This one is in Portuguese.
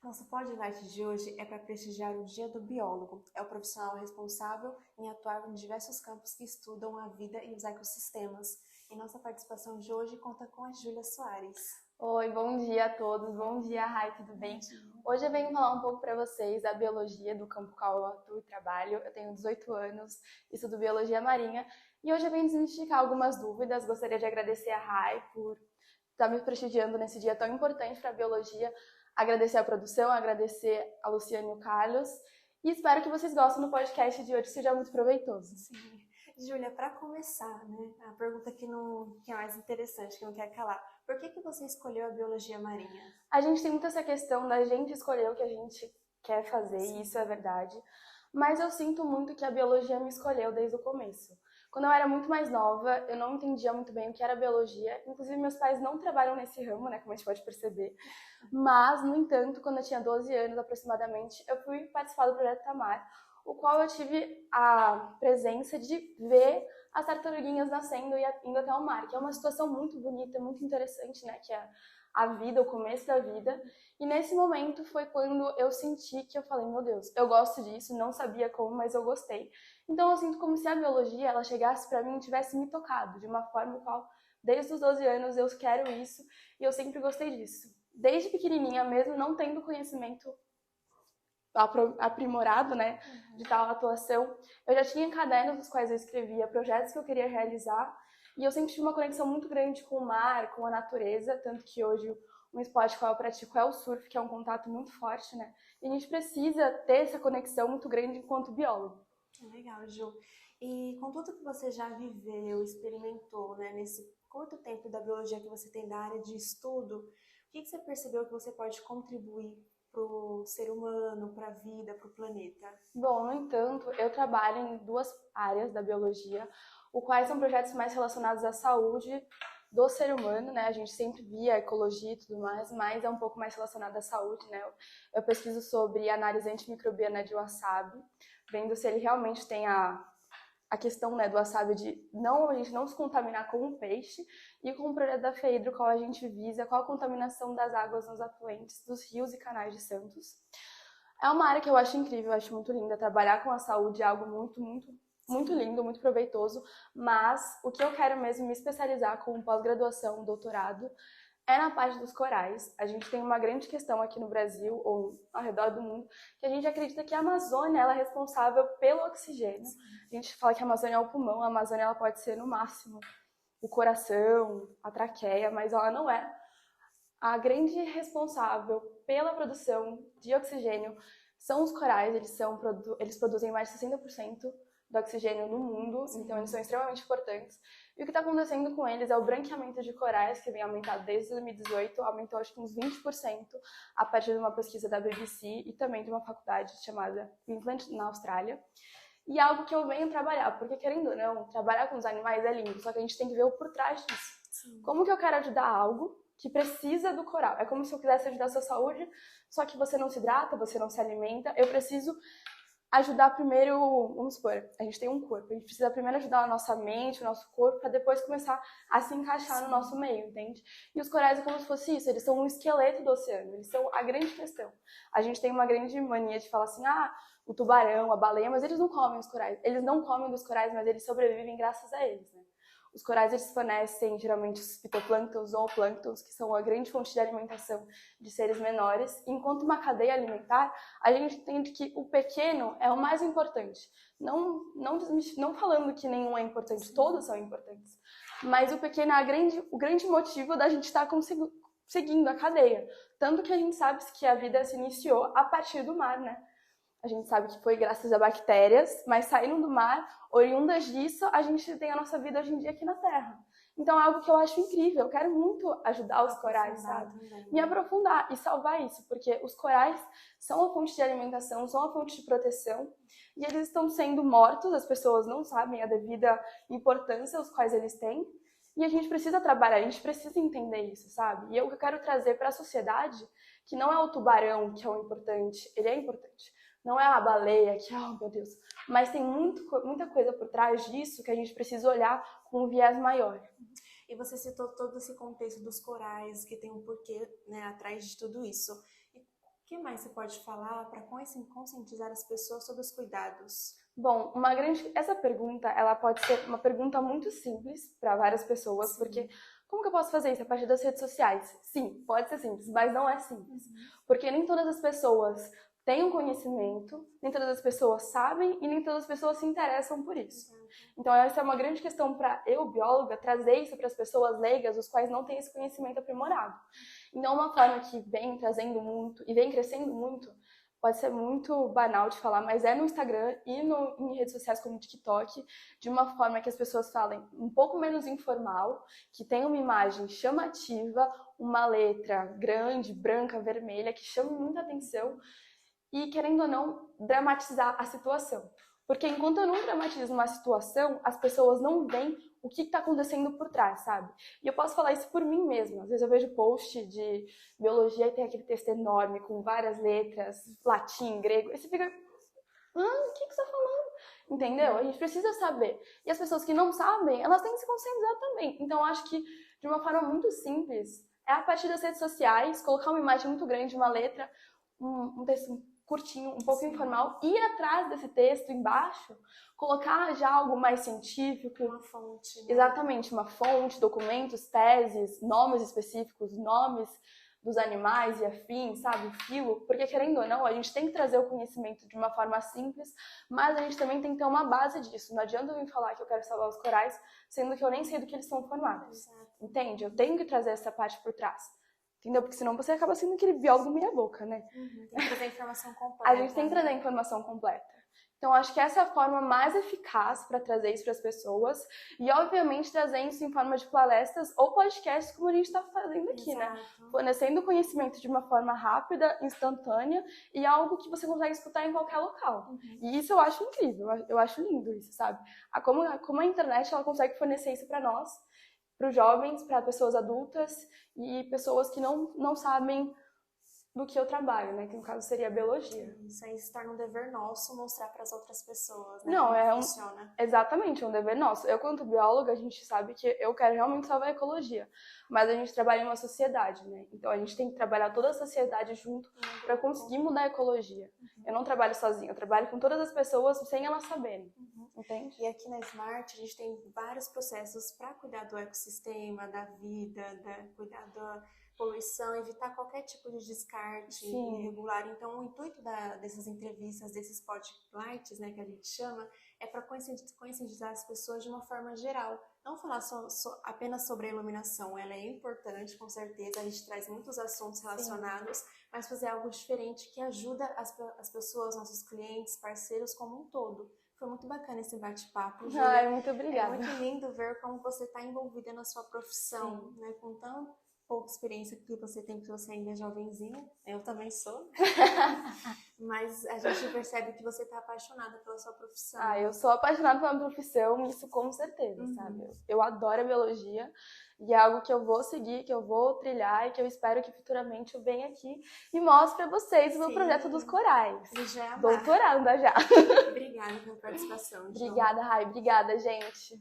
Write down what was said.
Nosso podcast de hoje é para prestigiar o Dia do Biólogo. É o profissional responsável em atuar em diversos campos que estudam a vida e os ecossistemas. E nossa participação de hoje conta com a Júlia Soares. Oi, bom dia a todos. Bom dia, Rai, tudo bem? Hoje eu venho falar um pouco para vocês da biologia do campo qual eu atuo e trabalho. Eu tenho 18 anos, estudo biologia marinha e hoje eu venho desmistificar algumas dúvidas. Gostaria de agradecer a Rai por estar me prestigiando nesse dia tão importante para a biologia. Agradecer a produção, agradecer a Luciane e o Carlos e espero que vocês gostem do podcast de hoje, seja muito proveitoso. Sim. Júlia, para começar, né, a pergunta que é mais interessante, que não quer calar. Por que você escolheu a biologia marinha? A gente tem muito essa questão da gente escolher o que a gente quer fazer, e isso é verdade. Mas eu sinto muito que a biologia me escolheu desde o começo. Quando eu era muito mais nova, eu não entendia muito bem o que era biologia. Inclusive, meus pais não trabalham nesse ramo, né, como a gente pode perceber. Mas, no entanto, quando eu tinha 12 anos aproximadamente, eu fui participar do Projeto Tamar, o qual eu tive a presença de ver as tartaruguinhas nascendo e indo até o mar, que é uma situação muito bonita, muito interessante, né, que é a vida, o começo da vida. E nesse momento foi quando eu senti que eu falei, meu Deus, eu gosto disso, não sabia como, mas eu gostei. Então eu sinto como se a biologia, ela chegasse para mim e tivesse me tocado, de uma forma qual, desde os 12 anos, eu quero isso e eu sempre gostei disso. Desde pequenininha, mesmo não tendo conhecimento aprimorado, né, de tal atuação, eu já tinha cadernos nos quais eu escrevia projetos que eu queria realizar e eu sempre tive uma conexão muito grande com o mar, com a natureza, tanto que hoje um esporte que eu pratico é o surf, que é um contato muito forte, né, e a gente precisa ter essa conexão muito grande enquanto biólogo. Legal, Ju. E com tudo que você já viveu, experimentou, né, nesse curto tempo da biologia que você tem da área de estudo, o que você percebeu que você pode contribuir para o ser humano, para a vida, para o planeta? Bom, no entanto, eu trabalho em duas áreas da biologia, os quais são projetos mais relacionados à saúde do ser humano, né? A gente sempre via a ecologia e tudo mais, mas é um pouco mais relacionado à saúde, né? Eu pesquiso sobre análise antimicrobiana de wasabi, vendo se ele realmente tem a questão, né, do wasabi de a gente não se contaminar com o peixe, e com o projeto da FEIDRO, qual a gente visa qual a contaminação das águas nos afluentes dos rios e canais de Santos. É uma área que eu acho incrível, eu acho muito linda. Trabalhar com a saúde é algo muito lindo, muito proveitoso, mas o que eu quero mesmo me especializar com pós-graduação, doutorado, é na parte dos corais. A gente tem uma grande questão aqui no Brasil, ou ao redor do mundo, que a gente acredita que a Amazônia ela é responsável pelo oxigênio. A gente fala que a Amazônia é o pulmão, a Amazônia ela pode ser, no máximo, o coração, a traqueia, mas ela não é. A grande responsável pela produção de oxigênio são os corais, eles produzem mais de 60% do oxigênio no mundo, então eles são extremamente importantes. E o que está acontecendo com eles é o branqueamento de corais, que vem aumentado desde 2018, aumentou acho que uns 20%, a partir de uma pesquisa da BBC e também de uma faculdade chamada Queensland, na Austrália. E é algo que eu venho trabalhar, porque querendo ou não, trabalhar com os animais é lindo, só que a gente tem que ver o por trás disso. Sim. Como que eu quero ajudar algo que precisa do coral? É como se eu quisesse ajudar a sua saúde, só que você não se hidrata, você não se alimenta. Eu preciso ajudar primeiro, vamos supor, a gente tem um corpo, a gente precisa primeiro ajudar a nossa mente, o nosso corpo, para depois começar a se encaixar no nosso meio, entende? E os corais é como se fosse isso, eles são um esqueleto do oceano, eles são a grande questão. A gente tem uma grande mania de falar assim, o tubarão, a baleia, mas eles não comem os corais. Eles não comem dos corais, mas eles sobrevivem graças a eles, né? Os corais eles fornecem geralmente os fitoplânctons ou plânctons, que são a grande fonte de alimentação de seres menores. Enquanto uma cadeia alimentar, a gente entende que o pequeno é o mais importante. Não falando que nenhum é importante, todos são importantes. Mas o pequeno é o grande motivo da gente estar seguindo a cadeia. Tanto que a gente sabe que a vida se iniciou a partir do mar, né? A gente sabe que foi graças a bactérias, mas saíram do mar, oriundas disso, a gente tem a nossa vida hoje em dia aqui na Terra. Então é algo que eu acho incrível, eu quero muito ajudar os corais, sabe? Me aprofundar e salvar isso, porque os corais são a fonte de alimentação, são a fonte de proteção, e eles estão sendo mortos, as pessoas não sabem a devida importância os quais eles têm, e a gente precisa trabalhar, a gente precisa entender isso, sabe? E eu quero trazer para a sociedade que não é o tubarão que é o importante, ele é importante. Não é a baleia que, oh meu Deus, mas tem muita coisa por trás disso que a gente precisa olhar com um viés maior. E você citou todo esse contexto dos corais, que tem um porquê, né, atrás de tudo isso. E o que mais você pode falar para conscientizar as pessoas sobre os cuidados? Bom, essa pergunta, ela pode ser uma pergunta muito simples para várias pessoas, Sim. Porque como que eu posso fazer isso a partir das redes sociais? Sim, pode ser simples, mas não é simples. Porque nem todas as pessoas têm um conhecimento, nem todas as pessoas sabem e nem todas as pessoas se interessam por isso. Então essa é uma grande questão para eu, bióloga, trazer isso para as pessoas leigas, os quais não têm esse conhecimento aprimorado. Então uma forma que vem trazendo muito e vem crescendo muito, pode ser muito banal de falar, mas é no Instagram e em redes sociais como o TikTok, de uma forma que as pessoas falem um pouco menos informal, que tenha uma imagem chamativa, uma letra grande, branca, vermelha, que chame muita atenção e, querendo ou não, dramatizar a situação. Porque enquanto eu não dramatizo uma situação, as pessoas não veem o que está acontecendo por trás, sabe? E eu posso falar isso por mim mesma. Às vezes eu vejo post de biologia e tem aquele texto enorme, com várias letras, latim, grego, e você fica... o que você está falando? Entendeu? A gente precisa saber. E as pessoas que não sabem, elas têm que se conscientizar também. Então eu acho que, de uma forma muito simples, é a partir das redes sociais, colocar uma imagem muito grande, uma letra, um texto curtinho, um pouco informal, e atrás desse texto, embaixo, colocar já algo mais científico. Uma fonte. Né? Exatamente, uma fonte, documentos, teses, nomes específicos, nomes dos animais e afins, sabe? O filo, porque querendo ou não, a gente tem que trazer o conhecimento de uma forma simples, mas a gente também tem que ter uma base disso. Não adianta eu vir falar que eu quero salvar os corais, sendo que eu nem sei do que eles são formados. Entende? Eu tenho que trazer essa parte por trás. Entendeu? Porque senão você acaba sendo aquele biólogo meia boca, né? Tem que trazer a informação completa. A gente tem que trazer a informação completa. Então, acho que essa é a forma mais eficaz para trazer isso para as pessoas. E, obviamente, trazer isso em forma de palestras ou podcasts, como a gente está fazendo aqui, né? Fornecendo conhecimento de uma forma rápida, instantânea e algo que você consegue escutar em qualquer local. E isso eu acho incrível, eu acho lindo isso, sabe? Como a internet ela consegue fornecer isso para nós, para os jovens, para pessoas adultas e pessoas que não sabem do que eu trabalho, né? Que no caso seria a biologia. Isso aí se torna um dever nosso mostrar para as outras pessoas, né? Não, como funciona. Exatamente, é um dever nosso. Eu, quanto bióloga, a gente sabe que eu quero realmente salvar a ecologia, mas a gente trabalha em uma sociedade, né? Então a gente tem que trabalhar toda a sociedade junto para conseguir mudar a ecologia. Eu não trabalho sozinha, eu trabalho com todas as pessoas sem elas saberem. Entende? E aqui na Smart a gente tem vários processos para cuidar do ecossistema, da vida, cuidar da poluição, evitar qualquer tipo de descarte irregular. Então, o intuito dessas entrevistas, desses spotlights, né, que a gente chama, é para conscientizar as pessoas de uma forma geral. Não falar apenas sobre a iluminação, ela é importante, com certeza, a gente traz muitos assuntos relacionados, mas fazer algo diferente que ajuda as pessoas, nossos clientes, parceiros como um todo. Foi muito bacana esse bate-papo, Júlia. Ai, muito obrigada. É muito lindo ver como você está envolvida na sua profissão, né, com tão pouca experiência que você tem, que você ainda é jovenzinha, eu também sou, mas a gente percebe que você está apaixonada pela sua profissão. Eu sou apaixonada pela minha profissão, isso com certeza, sabe? Eu adoro a biologia e é algo que eu vou seguir, que eu vou trilhar e que eu espero que futuramente eu venha aqui e mostre para vocês o meu projeto dos corais. Já. Doutoranda já. Obrigada pela participação. Obrigada, Rai. Obrigada, gente.